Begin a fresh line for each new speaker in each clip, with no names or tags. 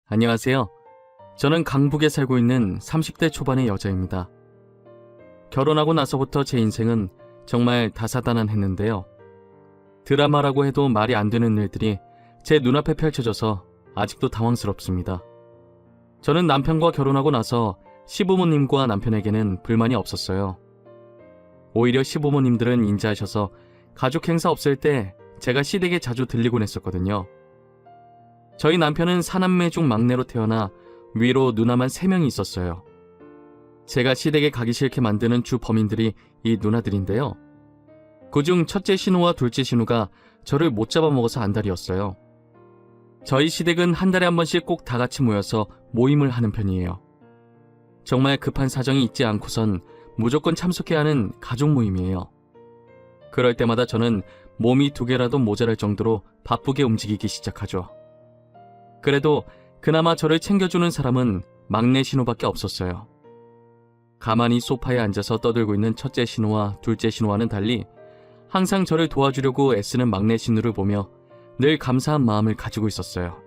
안녕하세요. 저는 강북에 살고 있는 30대 초반의 여자입니다. 결혼하고 나서부터 제 인생은 정말 다사다난했는데요. 드라마라고 해도 말이 안 되는 일들이 제 눈앞에 펼쳐져서 아직도 당황스럽습니다. 저는 남편과 결혼하고 나서 시부모님과 남편에게는 불만이 없었어요. 오히려 시부모님들은 인자하셔서 가족 행사 없을 때 제가 시댁에 자주 들리곤 했었거든요. 저희 남편은 사남매 중 막내로 태어나 위로 누나만 3명이 있었어요. 제가 시댁에 가기 싫게 만드는 주 범인들이 이 누나들인데요. 그중 첫째 신우와 둘째 신우가 저를 못 잡아먹어서 안달이었어요. 저희 시댁은 한 달에 한 번씩 꼭 다 같이 모여서 모임을 하는 편이에요. 정말 급한 사정이 있지 않고선 무조건 참석해야 하는 가족 모임이에요. 그럴 때마다 저는 몸이 2개라도 모자랄 정도로 바쁘게 움직이기 시작하죠. 그래도 그나마 저를 챙겨주는 사람은 막내 신우밖에 없었어요. 가만히 소파에 앉아서 떠들고 있는 첫째 신우와 둘째 신우와는 달리 항상 저를 도와주려고 애쓰는 막내 신우를 보며 늘 감사한 마음을 가지고 있었어요.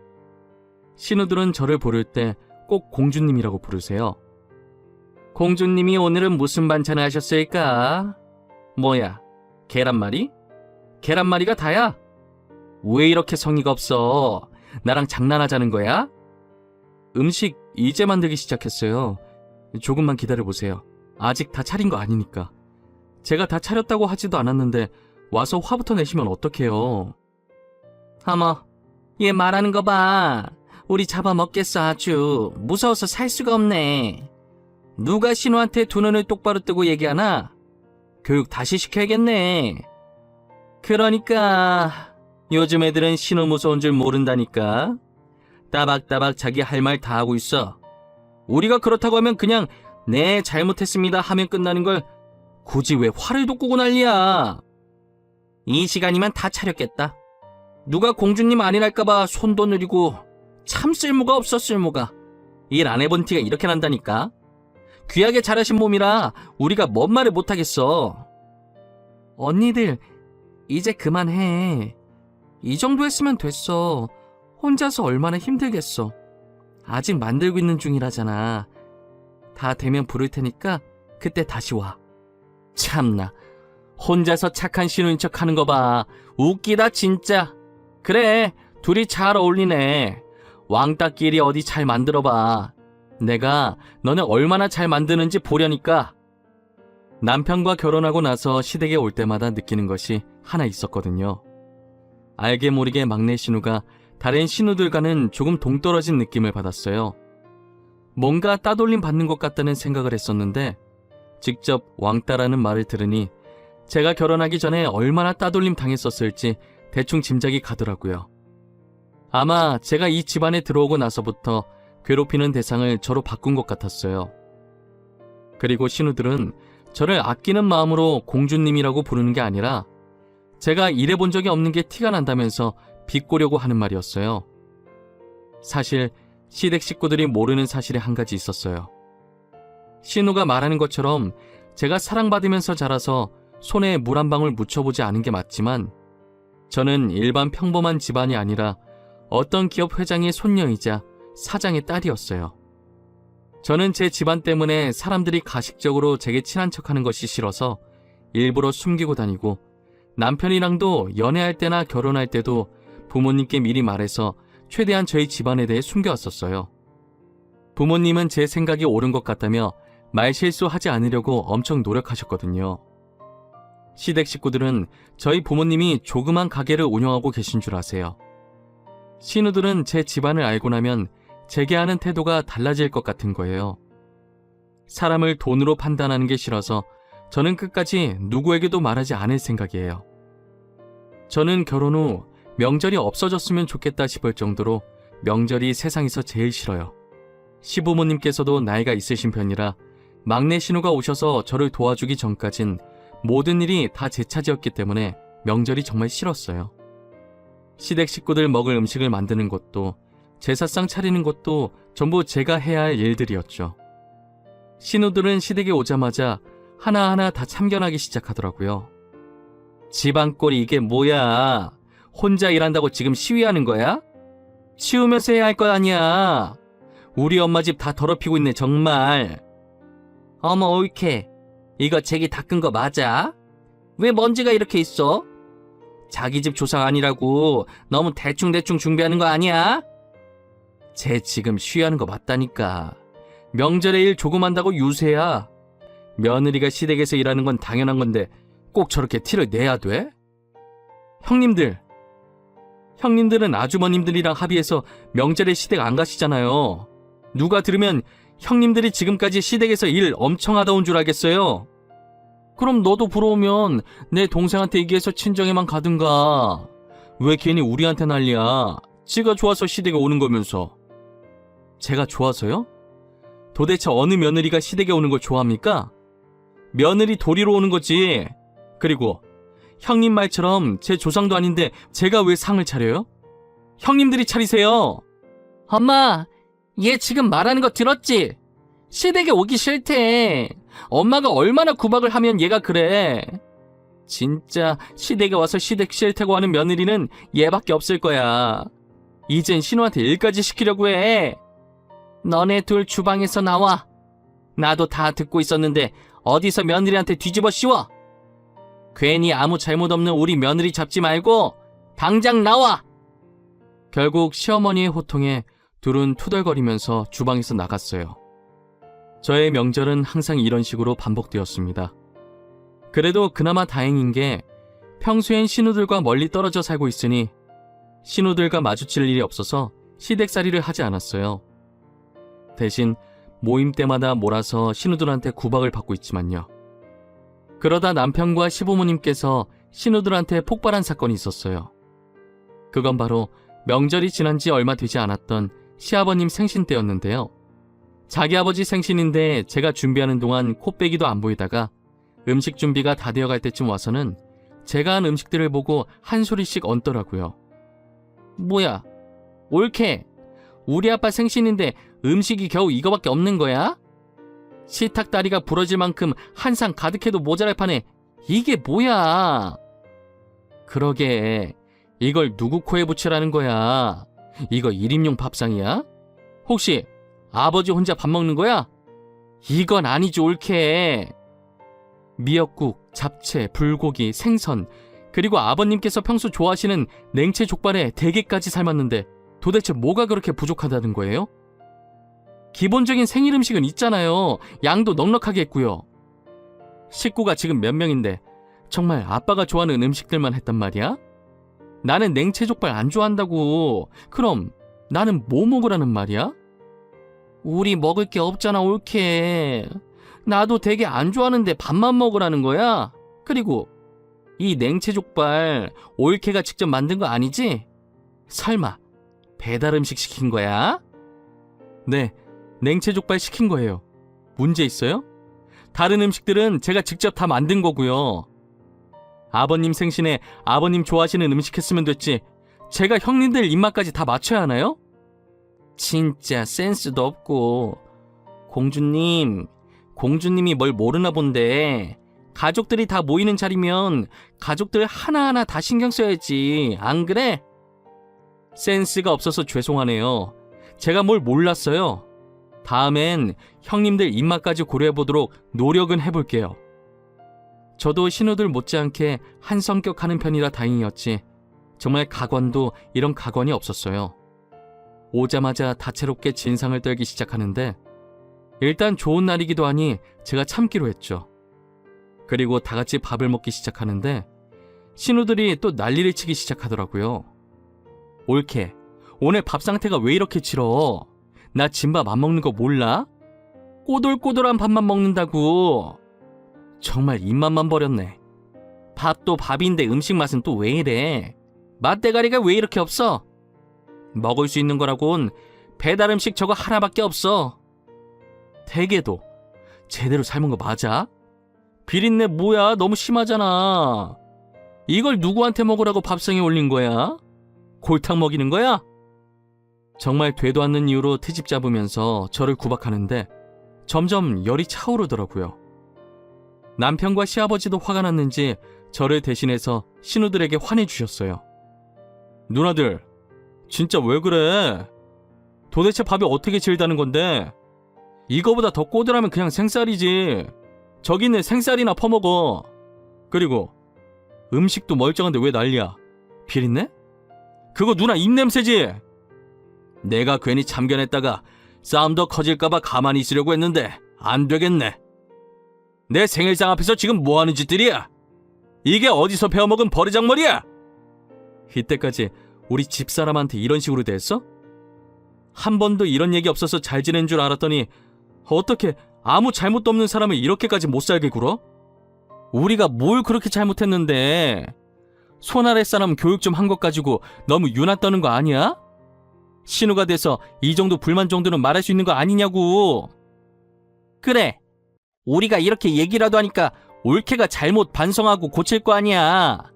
신우들은 저를 부를 때 꼭 공주님이라고 부르세요. 공주님이 오늘은 무슨 반찬을 하셨을까? 뭐야, 계란말이? 계란말이가 다야? 왜 이렇게 성의가 없어? 나랑 장난하자는 거야? 음식 이제 만들기 시작했어요. 조금만 기다려보세요. 아직 다 차린 거 아니니까. 제가 다 차렸다고 하지도 않았는데 와서 화부터 내시면 어떡해요. 어머, 얘 말하는 거 봐. 우리 잡아먹겠어 아주. 무서워서 살 수가 없네. 누가 신우한테 두 눈을 똑바로 뜨고 얘기하나? 교육 다시 시켜야겠네. 그러니까 요즘 애들은 신우 무서운 줄 모른다니까. 따박따박 자기 할 말 다 하고 있어. 우리가 그렇다고 하면 그냥 네 잘못했습니다 하면 끝나는 걸 굳이 왜 화를 돋구고 난리야. 이 시간이면 다 차렸겠다. 누가 공주님 아니랄까봐 손도 느리고 참 쓸모가 없어 쓸모가. 일 안 해본 티가 이렇게 난다니까. 귀하게 자라신 몸이라 우리가 뭔 말을 못하겠어. 언니들 이제 그만해. 이 정도 했으면 됐어. 혼자서 얼마나 힘들겠어. 아직 만들고 있는 중이라잖아. 다 되면 부를 테니까 그때 다시 와. 참나, 혼자서 착한 신우인 척 하는 거 봐. 웃기다 진짜. 그래, 둘이 잘 어울리네. 왕따끼리 어디 잘 만들어봐. 내가 너네 얼마나 잘 만드는지 보려니까. 남편과 결혼하고 나서 시댁에 올 때마다 느끼는 것이 하나 있었거든요. 알게 모르게 막내 신우가 다른 신우들과는 조금 동떨어진 느낌을 받았어요. 뭔가 따돌림 받는 것 같다는 생각을 했었는데 직접 왕따라는 말을 들으니 제가 결혼하기 전에 얼마나 따돌림 당했었을지 대충 짐작이 가더라고요. 아마 제가 이 집안에 들어오고 나서부터 괴롭히는 대상을 저로 바꾼 것 같았어요. 그리고 신우들은 저를 아끼는 마음으로 공주님이라고 부르는 게 아니라 제가 일해본 적이 없는 게 티가 난다면서 비꼬려고 하는 말이었어요. 사실 시댁 식구들이 모르는 사실이 한 가지 있었어요. 신우가 말하는 것처럼 제가 사랑받으면서 자라서 손에 물 한 방울 묻혀보지 않은 게 맞지만 저는 일반 평범한 집안이 아니라 어떤 기업 회장의 손녀이자 사장의 딸이었어요. 저는 제 집안 때문에 사람들이 가식적으로 제게 친한 척하는 것이 싫어서 일부러 숨기고 다니고 남편이랑도 연애할 때나 결혼할 때도 부모님께 미리 말해서 최대한 저희 집안에 대해 숨겨왔었어요. 부모님은 제 생각이 옳은 것 같다며 말실수하지 않으려고 엄청 노력하셨거든요. 시댁 식구들은 저희 부모님이 조그만 가게를 운영하고 계신 줄 아세요. 신우들은 제 집안을 알고 나면 제게 하는 태도가 달라질 것 같은 거예요. 사람을 돈으로 판단하는 게 싫어서 저는 끝까지 누구에게도 말하지 않을 생각이에요. 저는 결혼 후 명절이 없어졌으면 좋겠다 싶을 정도로 명절이 세상에서 제일 싫어요. 시부모님께서도 나이가 있으신 편이라 막내 신우가 오셔서 저를 도와주기 전까진 모든 일이 다 제 차지였기 때문에 명절이 정말 싫었어요. 시댁 식구들 먹을 음식을 만드는 것도 제사상 차리는 것도 전부 제가 해야 할 일들이었죠. 신우들은 시댁에 오자마자 하나하나 다 참견하기 시작하더라고요. 집안 꼴이 이게 뭐야? 혼자 일한다고 지금 시위하는 거야? 치우면서 해야 할 거 아니야. 우리 엄마 집 다 더럽히고 있네 정말. 어머 옳게. 이거 제기 닦은 거 맞아? 왜 먼지가 이렇게 있어? 자기 집 조상 아니라고 너무 대충대충 준비하는 거 아니야? 쟤 지금 쉬하는 거 맞다니까. 명절에 일 조금 한다고 유세야. 며느리가 시댁에서 일하는 건 당연한 건데 꼭 저렇게 티를 내야 돼? 형님들은 아주머님들이랑 합의해서 명절에 시댁 안 가시잖아요. 누가 들으면 형님들이 지금까지 시댁에서 일 엄청 하다 온 줄 알겠어요. 그럼 너도 부러우면 내 동생한테 얘기해서 친정에만 가든가. 왜 괜히 우리한테 난리야. 지가 좋아서 시댁에 오는 거면서. 제가 좋아서요? 도대체 어느 며느리가 시댁에 오는 걸 좋아합니까? 며느리 도리로 오는 거지. 그리고 형님 말처럼 제 조상도 아닌데 제가 왜 상을 차려요? 형님들이 차리세요. 엄마, 얘 지금 말하는 거 들었지? 시댁에 오기 싫대. 엄마가 얼마나 구박을 하면 얘가 그래. 진짜 시댁에 와서 시댁 싫다고 하는 며느리는 얘밖에 없을 거야. 이젠 신우한테 일까지 시키려고 해. 너네 둘 주방에서 나와. 나도 다 듣고 있었는데 어디서 며느리한테 뒤집어 씌워. 괜히 아무 잘못 없는 우리 며느리 잡지 말고 당장 나와. 결국 시어머니의 호통에 둘은 투덜거리면서 주방에서 나갔어요. 저의 명절은 항상 이런 식으로 반복되었습니다. 그래도 그나마 다행인 게 평소엔 신우들과 멀리 떨어져 살고 있으니 신우들과 마주칠 일이 없어서 시댁살이를 하지 않았어요. 대신 모임 때마다 몰아서 신우들한테 구박을 받고 있지만요. 그러다 남편과 시부모님께서 신우들한테 폭발한 사건이 있었어요. 그건 바로 명절이 지난 지 얼마 되지 않았던 시아버님 생신 때였는데요. 자기 아버지 생신인데 제가 준비하는 동안 코빼기도 안 보이다가 음식 준비가 다 되어갈 때쯤 와서는 제가 한 음식들을 보고 한 소리씩 얹더라고요. 뭐야, 옳게. 우리 아빠 생신인데 음식이 겨우 이거밖에 없는 거야? 식탁다리가 부러질 만큼 한 상 가득해도 모자랄 판에 이게 뭐야? 그러게, 이걸 누구 코에 붙이라는 거야? 이거 1인용 밥상이야? 혹시 아버지 혼자 밥 먹는 거야? 이건 아니지 옳게. 미역국, 잡채, 불고기, 생선, 그리고 아버님께서 평소 좋아하시는 냉채 족발에 대게까지 삶았는데 도대체 뭐가 그렇게 부족하다는 거예요? 기본적인 생일 음식은 있잖아요. 양도 넉넉하게 했고요. 식구가 지금 몇 명인데 정말 아빠가 좋아하는 음식들만 했단 말이야? 나는 냉채 족발 안 좋아한다고. 그럼 나는 뭐 먹으라는 말이야? 우리 먹을 게 없잖아 옳게. 나도 되게 안 좋아하는데 밥만 먹으라는 거야? 그리고 이 냉채 족발 옳게가 직접 만든 거 아니지? 설마 배달 음식 시킨 거야? 네, 냉채 족발 시킨 거예요. 문제 있어요? 다른 음식들은 제가 직접 다 만든 거고요. 아버님 생신에 아버님 좋아하시는 음식 했으면 됐지 제가 형님들 입맛까지 다 맞춰야 하나요? 진짜 센스도 없고. 공주님이 뭘 모르나 본데. 가족들이 다 모이는 자리면 가족들 하나하나 다 신경 써야지. 안 그래? 센스가 없어서 죄송하네요. 제가 뭘 몰랐어요. 다음엔 형님들 입맛까지 고려해보도록 노력은 해볼게요. 저도 신우들 못지않게 한성격하는 편이라 다행이었지 정말 가관도 이런 가관이 없었어요. 오자마자 다채롭게 진상을 떨기 시작하는데 일단 좋은 날이기도 하니 제가 참기로 했죠. 그리고 다 같이 밥을 먹기 시작하는데 신우들이 또 난리를 치기 시작하더라고요. 옳게, 오늘 밥 상태가 왜 이렇게 싫어? 나 진밥 안 먹는 거 몰라? 꼬들꼬들한 밥만 먹는다고. 정말 입맛만 버렸네. 밥도 밥인데 음식 맛은 또 왜 이래? 맛대가리가 왜 이렇게 없어? 먹을 수 있는 거라곤 배달 음식 저거 하나밖에 없어. 대게도 제대로 삶은 거 맞아? 비린내 뭐야? 너무 심하잖아. 이걸 누구한테 먹으라고 밥상에 올린 거야? 골탕 먹이는 거야? 정말 되도 않는 이유로 트집 잡으면서 저를 구박하는데 점점 열이 차오르더라고요. 남편과 시아버지도 화가 났는지 저를 대신해서 신우들에게 화내주셨어요. 누나들, 진짜 왜 그래? 도대체 밥이 어떻게 질다는 건데? 이거보다 더 꼬들하면 그냥 생쌀이지. 저기 있는 생쌀이나 퍼먹어. 그리고 음식도 멀쩡한데 왜 난리야? 비린내? 그거 누나 입냄새지? 내가 괜히 참견했다가 싸움 더 커질까봐 가만히 있으려고 했는데 안 되겠네. 내 생일상 앞에서 지금 뭐하는 짓들이야? 이게 어디서 배워먹은 버르장머리야? 이때까지 우리 집사람한테 이런 식으로 대했어? 한 번도 이런 얘기 없어서 잘 지낸 줄 알았더니 어떻게 아무 잘못도 없는 사람을 이렇게까지 못살게 굴어? 우리가 뭘 그렇게 잘못했는데? 손 아래 사람 교육 좀 한 것 가지고 너무 유난 떠는 거 아니야? 신우가 돼서 이 정도 불만 정도는 말할 수 있는 거 아니냐고. 그래, 우리가 이렇게 얘기라도 하니까 올케가 잘못 반성하고 고칠 거 아니야.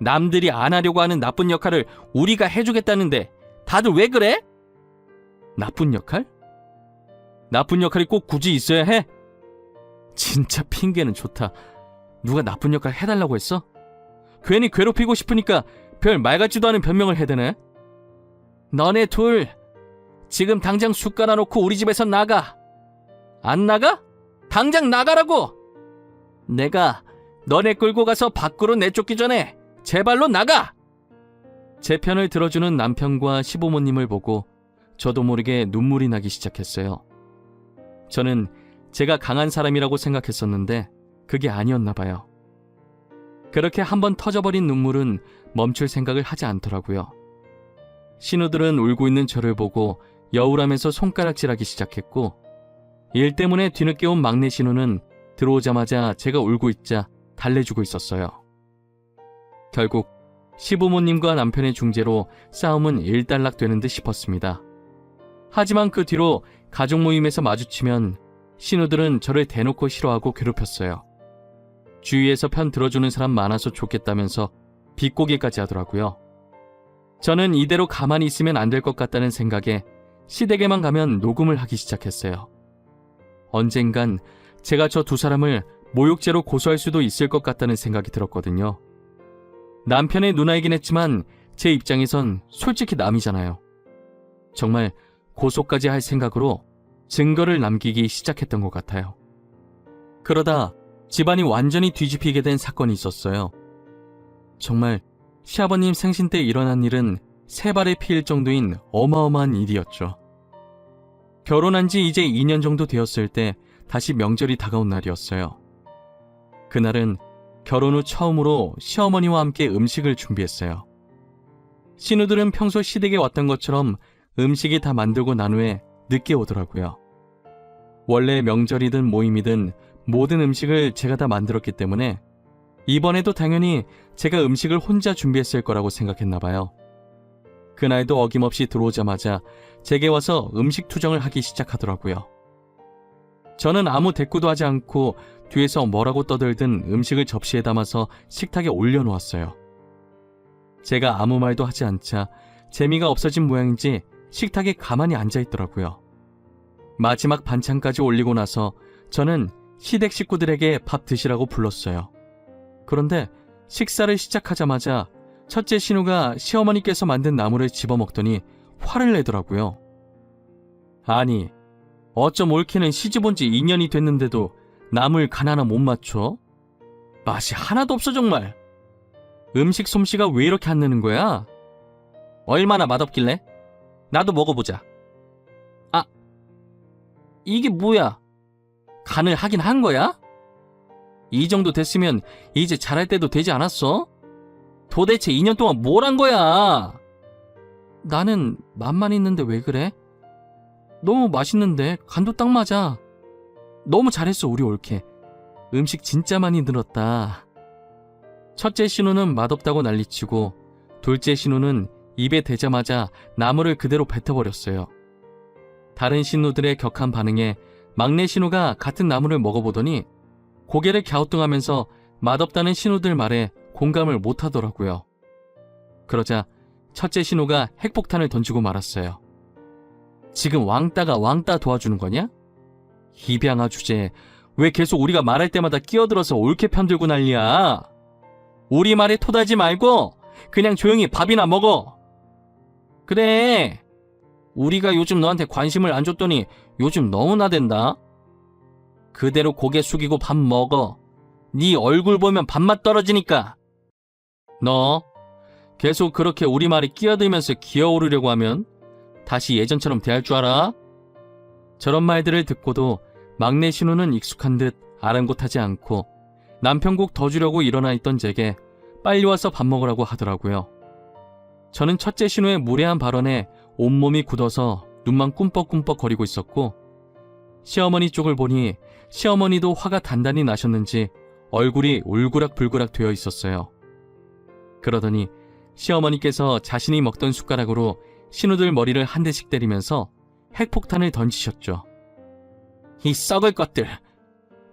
남들이 안 하려고 하는 나쁜 역할을 우리가 해주겠다는데 다들 왜 그래? 나쁜 역할? 나쁜 역할이 꼭 굳이 있어야 해? 진짜 핑계는 좋다. 누가 나쁜 역할 해달라고 했어? 괜히 괴롭히고 싶으니까 별 말 같지도 않은 변명을 해대네. 너네 둘 지금 당장 숟 깔아놓고 우리 집에서 나가. 안 나가? 당장 나가라고! 내가 너네 끌고 가서 밖으로 내쫓기 전에 제발로 나가! 제 편을 들어주는 남편과 시부모님을 보고 저도 모르게 눈물이 나기 시작했어요. 저는 제가 강한 사람이라고 생각했었는데 그게 아니었나 봐요. 그렇게 한번 터져버린 눈물은 멈출 생각을 하지 않더라고요. 신우들은 울고 있는 저를 보고 여울하면서 손가락질하기 시작했고, 일 때문에 뒤늦게 온 막내 신우는 들어오자마자 제가 울고 있자 달래주고 있었어요. 결국 시부모님과 남편의 중재로 싸움은 일단락되는 듯 싶었습니다. 하지만 그 뒤로 가족 모임에서 마주치면 신우들은 저를 대놓고 싫어하고 괴롭혔어요. 주위에서 편 들어주는 사람 많아서 좋겠다면서 비꼬기까지 하더라고요. 저는 이대로 가만히 있으면 안 될 것 같다는 생각에 시댁에만 가면 녹음을 하기 시작했어요. 언젠간 제가 저 두 사람을 모욕죄로 고소할 수도 있을 것 같다는 생각이 들었거든요. 남편의 누나이긴 했지만 제 입장에선 솔직히 남이잖아요. 정말 고소까지 할 생각으로 증거를 남기기 시작했던 것 같아요. 그러다 집안이 완전히 뒤집히게 된 사건이 있었어요. 정말 시아버님 생신 때 일어난 일은 세 발의 피일 정도인 어마어마한 일이었죠. 결혼한 지 이제 2년 정도 되었을 때 다시 명절이 다가온 날이었어요. 그날은 결혼 후 처음으로 시어머니와 함께 음식을 준비했어요. 신우들은 평소 시댁에 왔던 것처럼 음식이 다 만들고 난 후에 늦게 오더라고요. 원래 명절이든 모임이든 모든 음식을 제가 다 만들었기 때문에 이번에도 당연히 제가 음식을 혼자 준비했을 거라고 생각했나 봐요. 그날도 어김없이 들어오자마자 제게 와서 음식 투정을 하기 시작하더라고요. 저는 아무 대꾸도 하지 않고 뒤에서 뭐라고 떠들든 음식을 접시에 담아서 식탁에 올려놓았어요. 제가 아무 말도 하지 않자 재미가 없어진 모양인지 식탁에 가만히 앉아있더라고요. 마지막 반찬까지 올리고 나서 저는 시댁 식구들에게 밥 드시라고 불렀어요. 그런데 식사를 시작하자마자 첫째 신우가 시어머니께서 만든 나물을 집어먹더니 화를 내더라고요. 아니, 어쩜 올케는 시집 온 지 2년이 됐는데도 나물 간 하나 못 맞춰? 맛이 하나도 없어 정말. 음식 솜씨가 왜 이렇게 안 느는 거야? 얼마나 맛없길래? 나도 먹어보자. 아, 이게 뭐야? 간을 하긴 한 거야? 이 정도 됐으면 이제 잘할 때도 되지 않았어? 도대체 2년 동안 뭘 한 거야? 나는 맛만 있는데 왜 그래? 너무 맛있는데 간도 딱 맞아. 너무 잘했어 우리 올케. 음식 진짜 많이 늘었다. 첫째 신우는 맛없다고 난리치고 둘째 신우는 입에 대자마자 나물을 그대로 뱉어버렸어요. 다른 신우들의 격한 반응에 막내 신우가 같은 나물을 먹어보더니 고개를 갸우뚱하면서 맛없다는 신우들 말에 공감을 못하더라고요. 그러자 첫째 신우가 핵폭탄을 던지고 말았어요. 지금 왕따가 왕따 도와주는 거냐? 입양아 주제에 왜 계속 우리가 말할 때마다 끼어들어서 올케 편들고 난리야? 우리 말에 토달지 말고 그냥 조용히 밥이나 먹어. 그래. 우리가 요즘 너한테 관심을 안 줬더니 요즘 너무 나댄다. 그대로 고개 숙이고 밥 먹어. 네 얼굴 보면 밥맛 떨어지니까. 너 계속 그렇게 우리 말에 끼어들면서 기어오르려고 하면 다시 예전처럼 대할 줄 알아? 저런 말들을 듣고도 막내 신우는 익숙한 듯 아랑곳하지 않고 남편국 더 주려고 일어나 있던 제게 빨리 와서 밥 먹으라고 하더라고요. 저는 첫째 신우의 무례한 발언에 온몸이 굳어서 눈만 꿈뻑꿈뻑 거리고 있었고, 시어머니 쪽을 보니 시어머니도 화가 단단히 나셨는지 얼굴이 울그락불그락 되어 있었어요. 그러더니 시어머니께서 자신이 먹던 숟가락으로 신우들 머리를 한 대씩 때리면서 핵폭탄을 던지셨죠. 이 썩을 것들!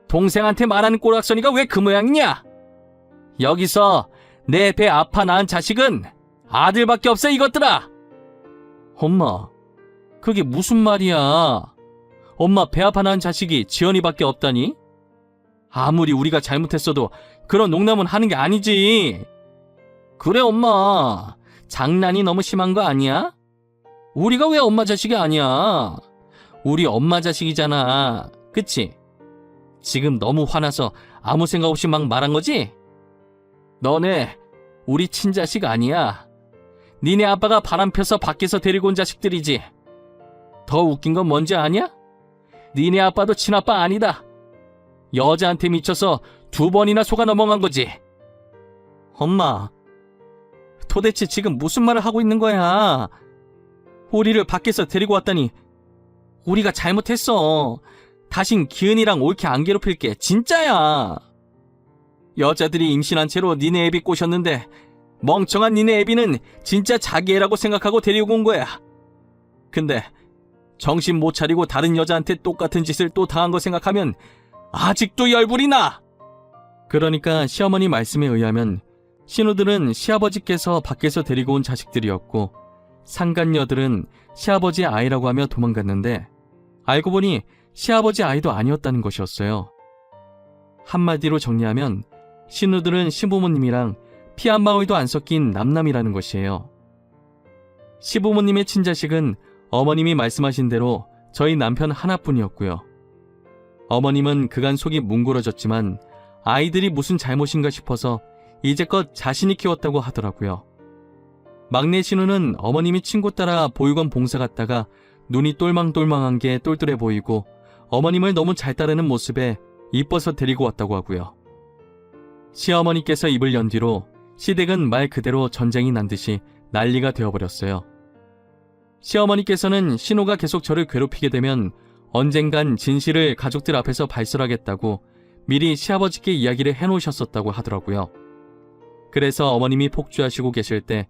동생한테 말하는 꼬락서니가 왜 그 모양이냐? 여기서 내 배 아파 낳은 자식은 아들밖에 없어, 이것들아! 엄마, 그게 무슨 말이야? 엄마 배 아파 낳은 자식이 지연이밖에 없다니? 아무리 우리가 잘못했어도 그런 농담은 하는 게 아니지. 그래 엄마, 장난이 너무 심한 거 아니야? 우리가 왜 엄마 자식이 아니야? 우리 엄마 자식이잖아. 그치? 지금 너무 화나서 아무 생각 없이 막 말한 거지? 너네 우리 친자식 아니야. 니네 아빠가 바람 펴서 밖에서 데리고 온 자식들이지. 더 웃긴 건 뭔지 아냐? 니네 아빠도 친아빠 아니다. 여자한테 미쳐서 2번이나 속아 넘어간 거지. 엄마, 도대체 지금 무슨 말을 하고 있는 거야? 우리를 밖에서 데리고 왔다니 우리가 잘못했어. 다신 기은이랑 옳게 안 괴롭힐게. 진짜야. 여자들이 임신한 채로 니네 애비 꼬셨는데 멍청한 니네 애비는 진짜 자기 애라고 생각하고 데리고 온 거야. 근데 정신 못 차리고 다른 여자한테 똑같은 짓을 또 당한 거 생각하면 아직도 열불이 나. 그러니까 시어머니 말씀에 의하면 신우들은 시아버지께서 밖에서 데리고 온 자식들이었고, 상간녀들은 시아버지의 아이라고 하며 도망갔는데 알고 보니 시아버지 아이도 아니었다는 것이었어요. 한마디로 정리하면 신우들은 시부모님이랑 피 한 방울도 안 섞인 남남이라는 것이에요. 시부모님의 친자식은 어머님이 말씀하신 대로 저희 남편 하나뿐이었고요. 어머님은 그간 속이 뭉그러졌지만 아이들이 무슨 잘못인가 싶어서 이제껏 자신이 키웠다고 하더라고요. 막내 신우는 어머님이 친구 따라 보육원 봉사 갔다가 눈이 똘망똘망한 게 똘똘해 보이고 어머님을 너무 잘 따르는 모습에 이뻐서 데리고 왔다고 하고요. 시어머니께서 입을 연 뒤로 시댁은 말 그대로 전쟁이 난 듯이 난리가 되어버렸어요. 시어머니께서는 신우가 계속 저를 괴롭히게 되면 언젠간 진실을 가족들 앞에서 발설하겠다고 미리 시아버지께 이야기를 해놓으셨었다고 하더라고요. 그래서 어머님이 폭주하시고 계실 때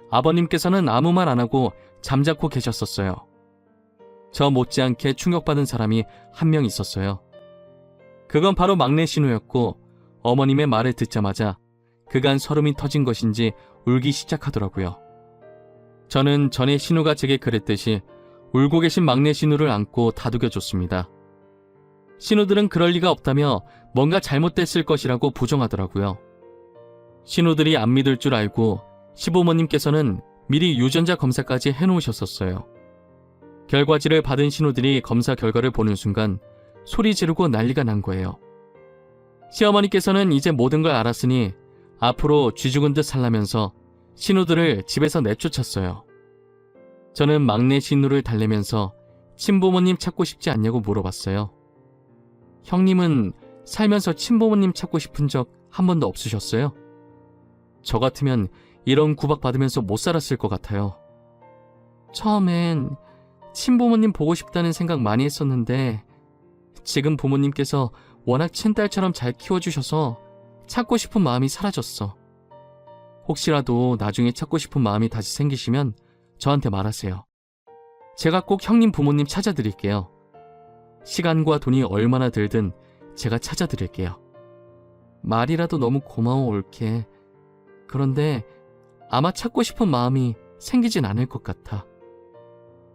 아버님께서는 아무 말 안 하고 잠자코 계셨었어요. 저 못지않게 충격받은 사람이 한 명 있었어요. 그건 바로 막내 신우였고, 어머님의 말을 듣자마자 그간 서름이 터진 것인지 울기 시작하더라고요. 저는 전에 신우가 제게 그랬듯이 울고 계신 막내 신우를 안고 다독여줬습니다. 신우들은 그럴 리가 없다며 뭔가 잘못됐을 것이라고 부정하더라고요. 신우들이 안 믿을 줄 알고 시부모님께서는 미리 유전자 검사까지 해놓으셨었어요. 결과지를 받은 신우들이 검사 결과를 보는 순간 소리 지르고 난리가 난 거예요. 시어머니께서는 이제 모든 걸 알았으니 앞으로 쥐죽은 듯 살라면서 신우들을 집에서 내쫓았어요. 저는 막내 신우를 달래면서 친부모님 찾고 싶지 않냐고 물어봤어요. 형님은 살면서 친부모님 찾고 싶은 적 한 번도 없으셨어요? 저 같으면 이런 구박받으면서 못 살았을 것 같아요. 처음엔 친부모님 보고 싶다는 생각 많이 했었는데 지금 부모님께서 워낙 친딸처럼 잘 키워주셔서 찾고 싶은 마음이 사라졌어. 혹시라도 나중에 찾고 싶은 마음이 다시 생기시면 저한테 말하세요. 제가 꼭 형님 부모님 찾아드릴게요. 시간과 돈이 얼마나 들든 제가 찾아드릴게요. 말이라도 너무 고마워 올케. 그런데 아마 찾고 싶은 마음이 생기진 않을 것 같아.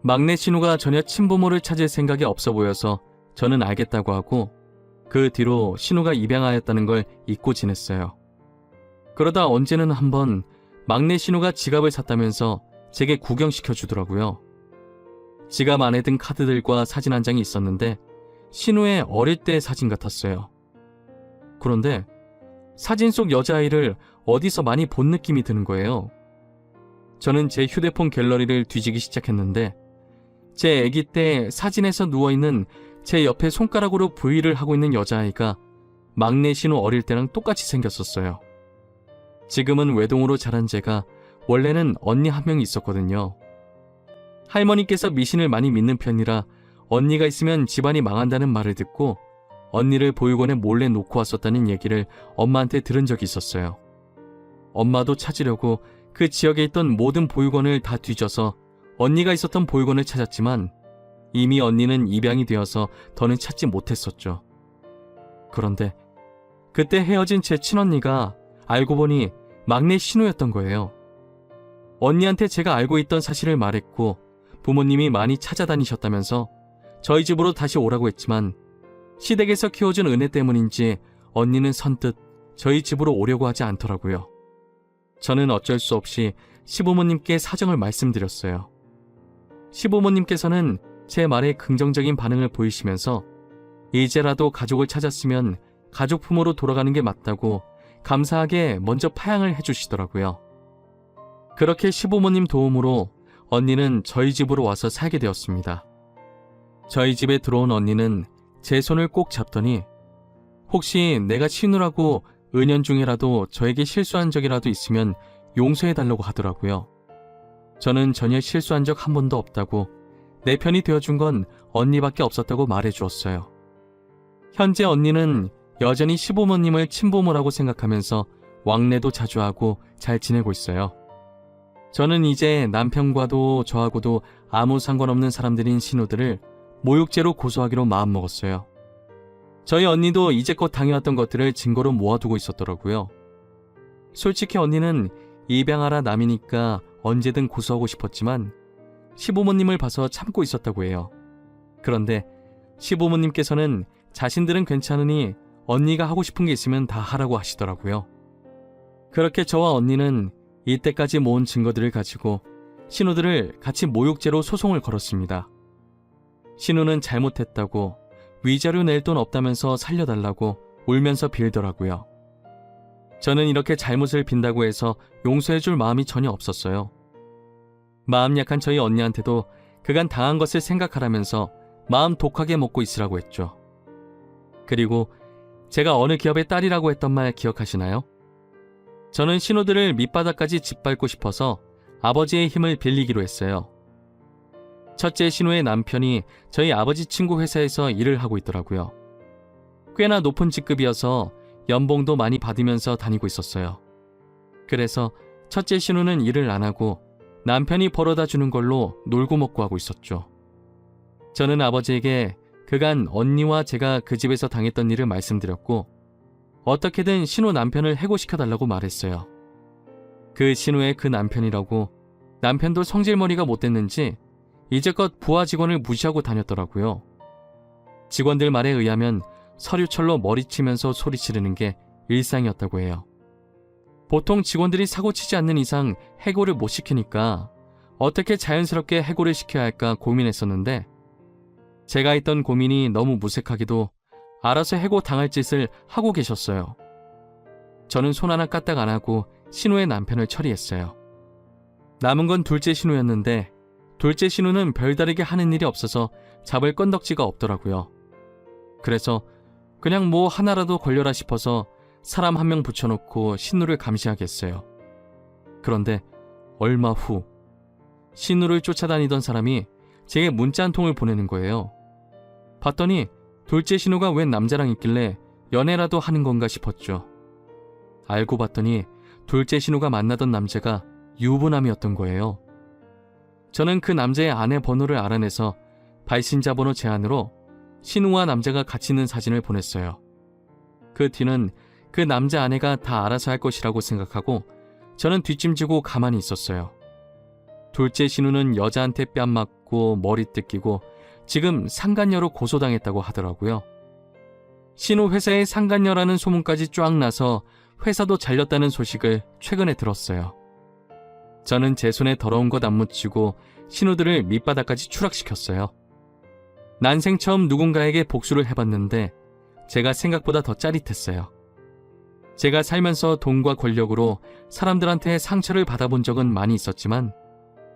막내 신우가 전혀 친부모를 찾을 생각이 없어 보여서 저는 알겠다고 하고 그 뒤로 신우가 입양하였다는 걸 잊고 지냈어요. 그러다 언제는 한번 막내 신우가 지갑을 샀다면서 제게 구경시켜 주더라고요. 지갑 안에 든 카드들과 사진 한 장이 있었는데 신우의 어릴 때 사진 같았어요. 그런데 사진 속 여자아이를 어디서 많이 본 느낌이 드는 거예요. 저는 제 휴대폰 갤러리를 뒤지기 시작했는데 제 아기 때 사진에서 누워있는 제 옆에 손가락으로 V를 하고 있는 여자아이가 막내 신우 어릴 때랑 똑같이 생겼었어요. 지금은 외동으로 자란 제가 원래는 언니 한 명이 있었거든요. 할머니께서 미신을 많이 믿는 편이라 언니가 있으면 집안이 망한다는 말을 듣고 언니를 보육원에 몰래 놓고 왔었다는 얘기를 엄마한테 들은 적이 있었어요. 엄마도 찾으려고 그 지역에 있던 모든 보육원을 다 뒤져서 언니가 있었던 보육원을 찾았지만 이미 언니는 입양이 되어서 더는 찾지 못했었죠. 그런데 그때 헤어진 제 친언니가 알고 보니 막내 신우였던 거예요. 언니한테 제가 알고 있던 사실을 말했고 부모님이 많이 찾아다니셨다면서 저희 집으로 다시 오라고 했지만 시댁에서 키워준 은혜 때문인지 언니는 선뜻 저희 집으로 오려고 하지 않더라고요. 저는 어쩔 수 없이 시부모님께 사정을 말씀드렸어요. 시부모님께서는 제 말에 긍정적인 반응을 보이시면서 이제라도 가족을 찾았으면 가족 품으로 돌아가는 게 맞다고 감사하게 먼저 파양을 해주시더라고요. 그렇게 시부모님 도움으로 언니는 저희 집으로 와서 살게 되었습니다. 저희 집에 들어온 언니는 제 손을 꼭 잡더니 혹시 내가 신우라고 은연중에라도 저에게 실수한 적이라도 있으면 용서해달라고 하더라고요. 저는 전혀 실수한 적 한 번도 없다고 내 편이 되어준 건 언니밖에 없었다고 말해주었어요. 현재 언니는 여전히 시부모님을 친부모라고 생각하면서 왕래도 자주 하고 잘 지내고 있어요. 저는 이제 남편과도 저하고도 아무 상관없는 사람들인 신우들을 모욕죄로 고소하기로 마음먹었어요. 저희 언니도 이제껏 당해왔던 것들을 증거로 모아두고 있었더라고요. 솔직히 언니는 입양하라 남이니까 언제든 고소하고 싶었지만 시부모님을 봐서 참고 있었다고 해요. 그런데 시부모님께서는 자신들은 괜찮으니 언니가 하고 싶은 게 있으면 다 하라고 하시더라고요. 그렇게 저와 언니는 이때까지 모은 증거들을 가지고 신우들을 같이 모욕죄로 소송을 걸었습니다. 신우는 잘못했다고 위자료 낼 돈 없다면서 살려달라고 울면서 빌더라고요. 저는 이렇게 잘못을 빈다고 해서 용서해줄 마음이 전혀 없었어요. 마음 약한 저희 언니한테도 그간 당한 것을 생각하라면서 마음 독하게 먹고 있으라고 했죠. 그리고 제가 어느 기업의 딸이라고 했던 말 기억하시나요? 저는 신우들을 밑바닥까지 짓밟고 싶어서 아버지의 힘을 빌리기로 했어요. 첫째 신우의 남편이 저희 아버지 친구 회사에서 일을 하고 있더라고요. 꽤나 높은 직급이어서 연봉도 많이 받으면서 다니고 있었어요. 그래서 첫째 신우는 일을 안 하고 남편이 벌어다 주는 걸로 놀고 먹고 하고 있었죠. 저는 아버지에게 그간 언니와 제가 그 집에서 당했던 일을 말씀드렸고 어떻게든 신우 남편을 해고시켜달라고 말했어요. 그 신우의 그 남편이라고 남편도 성질머리가 못됐는지 이제껏 부하 직원을 무시하고 다녔더라고요. 직원들 말에 의하면 서류철로 머리치면서 소리치르는 게 일상이었다고 해요. 보통 직원들이 사고치지 않는 이상 해고를 못 시키니까 어떻게 자연스럽게 해고를 시켜야 할까 고민했었는데 제가 했던 고민이 너무 무색하게도 알아서 해고 당할 짓을 하고 계셨어요. 저는 손 하나 까딱 안 하고 신우의 남편을 처리했어요. 남은 건 둘째 신우였는데 둘째 신우는 별다르게 하는 일이 없어서 잡을 건덕지가 없더라고요. 그래서 그냥 뭐 하나라도 걸려라 싶어서 사람 한 명 붙여놓고 신우를 감시하겠어요. 그런데 얼마 후 신우를 쫓아다니던 사람이 제게 문자 한 통을 보내는 거예요. 봤더니 둘째 신우가 웬 남자랑 있길래 연애라도 하는 건가 싶었죠. 알고 봤더니 둘째 신우가 만나던 남자가 유부남이었던 거예요. 저는 그 남자의 아내 번호를 알아내서 발신자 번호 제안으로 신우와 남자가 같이 있는 사진을 보냈어요. 그 뒤는 그 남자 아내가 다 알아서 할 것이라고 생각하고 저는 뒷짐지고 가만히 있었어요. 둘째 신우는 여자한테 뺨 맞고 머리 뜯기고 지금 상간녀로 고소당했다고 하더라고요. 신우 회사에 상간녀라는 소문까지 쫙 나서 회사도 잘렸다는 소식을 최근에 들었어요. 저는 제 손에 더러운 것 안 묻히고 신우들을 밑바닥까지 추락시켰어요. 난생 처음 누군가에게 복수를 해봤는데 제가 생각보다 더 짜릿했어요. 제가 살면서 돈과 권력으로 사람들한테 상처를 받아본 적은 많이 있었지만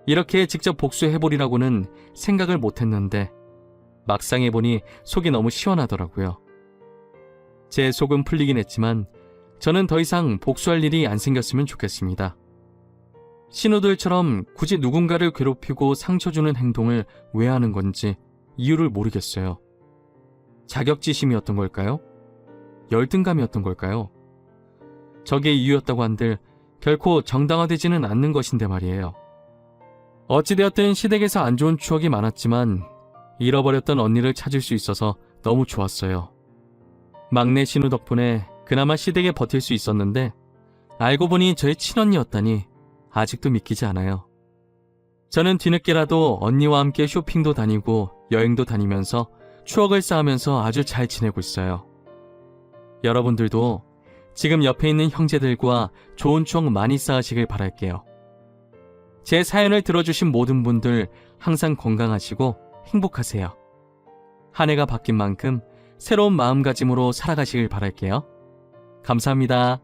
이렇게 직접 복수해보리라고는 생각을 못했는데 막상 해보니 속이 너무 시원하더라고요. 제 속은 풀리긴 했지만 저는 더 이상 복수할 일이 안 생겼으면 좋겠습니다. 신우들처럼 굳이 누군가를 괴롭히고 상처 주는 행동을 왜 하는 건지 이유를 모르겠어요. 자격지심이었던 걸까요? 열등감이었던 걸까요? 저게 이유였다고 한들 결코 정당화되지는 않는 것인데 말이에요. 어찌되었든 시댁에서 안 좋은 추억이 많았지만 잃어버렸던 언니를 찾을 수 있어서 너무 좋았어요. 막내 신우 덕분에 그나마 시댁에 버틸 수 있었는데 알고 보니 저의 친언니였다니 아직도 믿기지 않아요. 저는 뒤늦게라도 언니와 함께 쇼핑도 다니고 여행도 다니면서 추억을 쌓으면서 아주 잘 지내고 있어요. 여러분들도 지금 옆에 있는 형제들과 좋은 추억 많이 쌓으시길 바랄게요. 제 사연을 들어주신 모든 분들 항상 건강하시고 행복하세요. 한 해가 바뀐 만큼 새로운 마음가짐으로 살아가시길 바랄게요. 감사합니다.